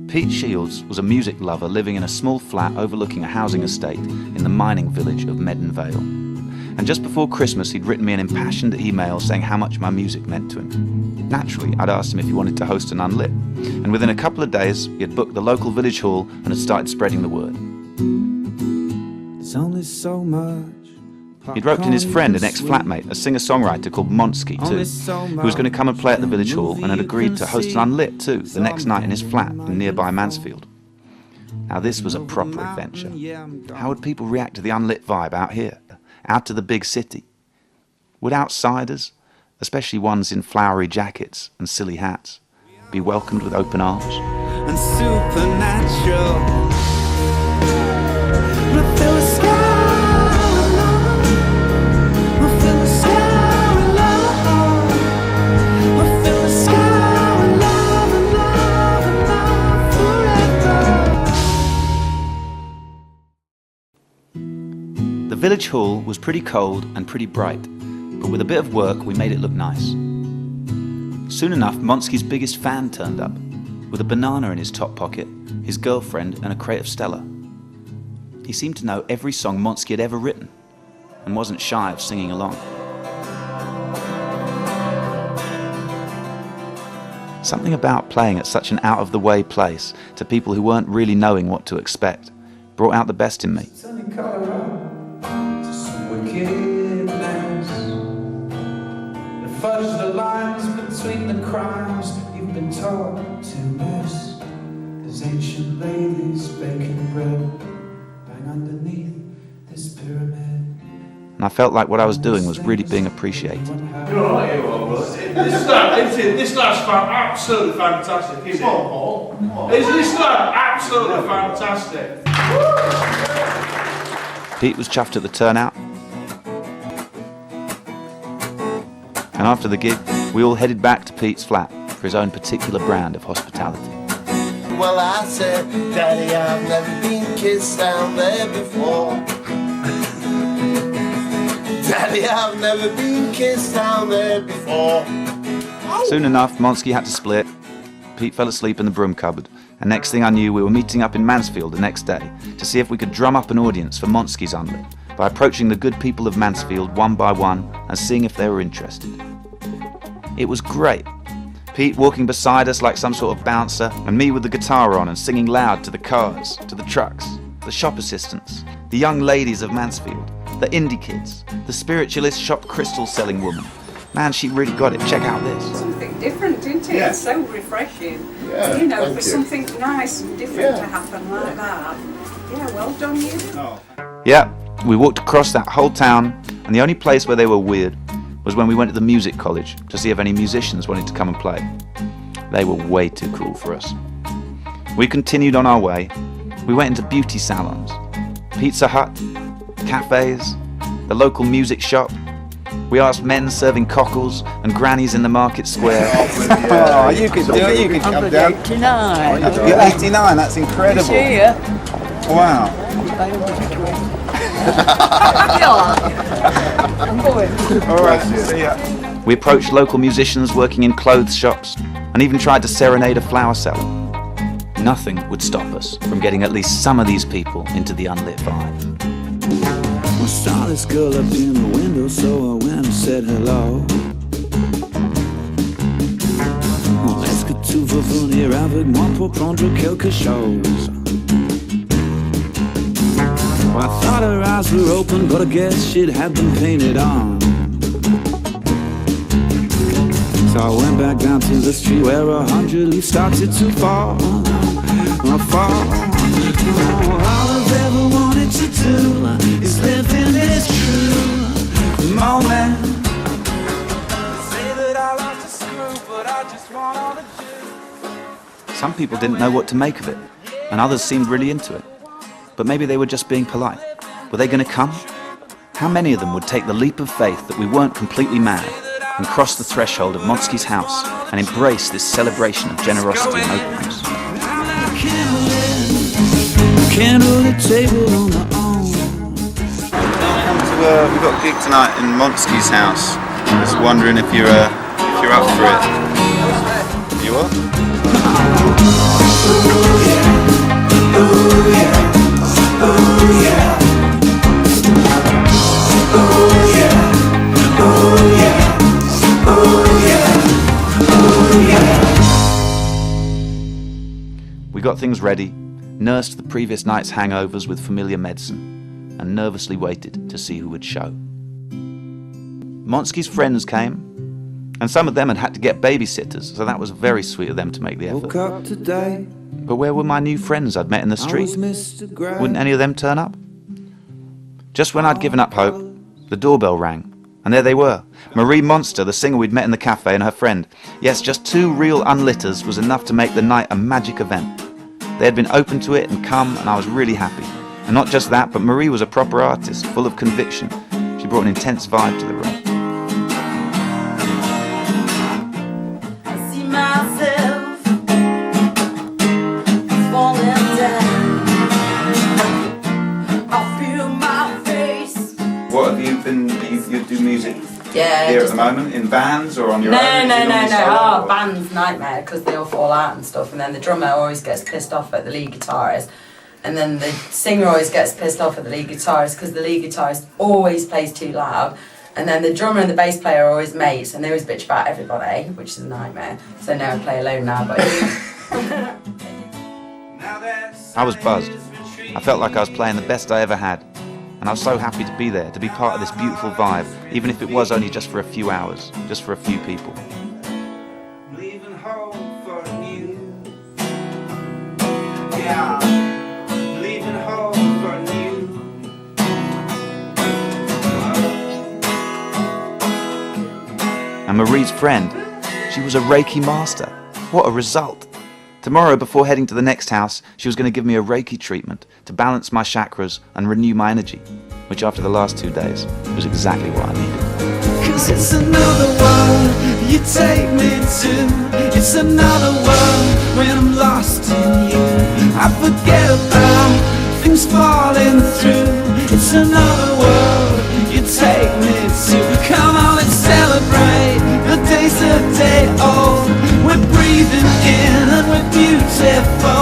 Pete Shields was a music lover living in a small flat overlooking a housing estate in the mining village of Meaden Vale. And just before Christmas, he'd written me an impassioned email saying how much my music meant to him. Naturally, I'd asked him if he wanted to host an Unlit, and within a couple of days, he had booked the local village hall and had started spreading the word. There's only so much. He'd roped in his friend, an ex-flatmate, a singer-songwriter called Monski too, who was going to come and play at the village hall and had agreed to host an Unlit too, the next night in his flat in nearby Mansfield. Now this was a proper adventure. How would people react to the Unlit vibe out here, out to the big city? Would outsiders, especially ones in flowery jackets and silly hats, be welcomed with open arms? And supernatural. The village hall was pretty cold and pretty bright, but with a bit of work we made it look nice. Soon enough, Monski's biggest fan turned up, with a banana in his top pocket, his girlfriend and a crate of Stella. He seemed to know every song Monski had ever written, and wasn't shy of singing along. Something about playing at such an out-of-the-way place to people who weren't really knowing what to expect brought out the best in me. Fudge the lines between the crimes you've been taught to miss. There's ancient ladies baking bread bang underneath this pyramid. And I felt like what I was doing was really being appreciated. You're alright, you are, this lad's absolutely fantastic, isn't it? Is this lad absolutely fantastic? Pete was chuffed at the turnout. And after the gig, we all headed back to Pete's flat for his own particular brand of hospitality. Well, I said, Daddy, I've never been kissed down there before. Daddy, I've never been kissed down there before. Soon enough, Monski had to split. Pete fell asleep in the broom cupboard, and next thing I knew, we were meeting up in Mansfield the next day to see if we could drum up an audience for Monski's Unlit by approaching the good people of Mansfield one by one and seeing if they were interested. It was great. Pete walking beside us like some sort of bouncer, and me with the guitar on and singing loud to the cars, to the trucks, the shop assistants, the young ladies of Mansfield, the indie kids, the spiritualist shop crystal selling woman. Man, she really got it. Check out this. Something different, isn't it? Yeah. It's so refreshing. Yeah, you know, thank for you. something nice and different to happen like that. Yeah, well done you. Oh. Yeah, we walked across that whole town, and the only place where they were weird was when we went to the music college to see if any musicians wanted to come and play. They were way too cool for us. We continued on our way. We went into beauty salons, Pizza Hut, cafes, the local music shop. We asked men serving cockles and grannies in the market square. Oh, you could do it, you could come down. 89. You're 89, that's incredible. Wow. I'm going. All right, see ya. We approached local musicians working in clothes shops and even tried to serenade a flower seller. Nothing would stop us from getting at least some of these people into the Unlit vibe. I saw this girl up in the window, so I went and said hello. Est-ce que tu veux venir avec moi pour prendre quelque chose? Well, I thought her eyes were open, but I guess she'd had them painted on. So I went back down to the street where 100 leaves started to fall. All I've ever wanted to do is live in this true moment. Say that I lost a screw, but I just want all the juice. Some people didn't know what to make of it, and others seemed really into it. But maybe they were just being polite. Were they going to come? How many of them would take the leap of faith that we weren't completely mad and cross the threshold of Monski's house and embrace this celebration of generosity and openness? Candle the table on the own. We've got a gig tonight in Monski's house. Just wondering if you're up for it. You are? We got things ready, nursed the previous night's hangovers with familiar medicine, and nervously waited to see who would show. Monski's friends came, and some of them had to get babysitters, so that was very sweet of them to make the effort. Woke up today, But where were my new friends I'd met in the street? Wouldn't any of them turn up? Just when I'd given up hope, the doorbell rang, and there they were. Marie Monsta, the singer we'd met in the cafe, and her friend. Yes, just 2 real unlitters was enough to make the night a magic event. They had been open to it and come, and I was really happy. And not just that, but Marie was a proper artist, full of conviction. She brought an intense vibe to the room. I see myself falling down. I feel my face. What have you been? You do music Yeah. here at the moment in bands or on your No. own? Oh, band's nightmare because they all fall out and stuff, and then the drummer always gets pissed off at the lead guitarist, and then the singer always gets pissed off at the lead guitarist because the lead guitarist always plays too loud, and then the drummer and the bass player are always mates, and they always bitch about everybody, which is a nightmare. So now I play alone now, but. I was buzzed. I felt like I was playing the best I ever had. And I was so happy to be there, to be part of this beautiful vibe, even if it was only just for a few hours, just for a few people. Leaving home for a new. Yeah, leaving home for a new. And Marie's friend, she was a Reiki master. What a result! Tomorrow, before heading to the next house, she was going to give me a Reiki treatment to balance my chakras and renew my energy, which after the last 2 days was exactly what I needed. 'Cause it's another world you take me to. It's another world when I'm lost in you. I forget about things falling through. It's another world you take me to. Come on, let's celebrate. The day's a day old. We're breathing in and we're beautiful.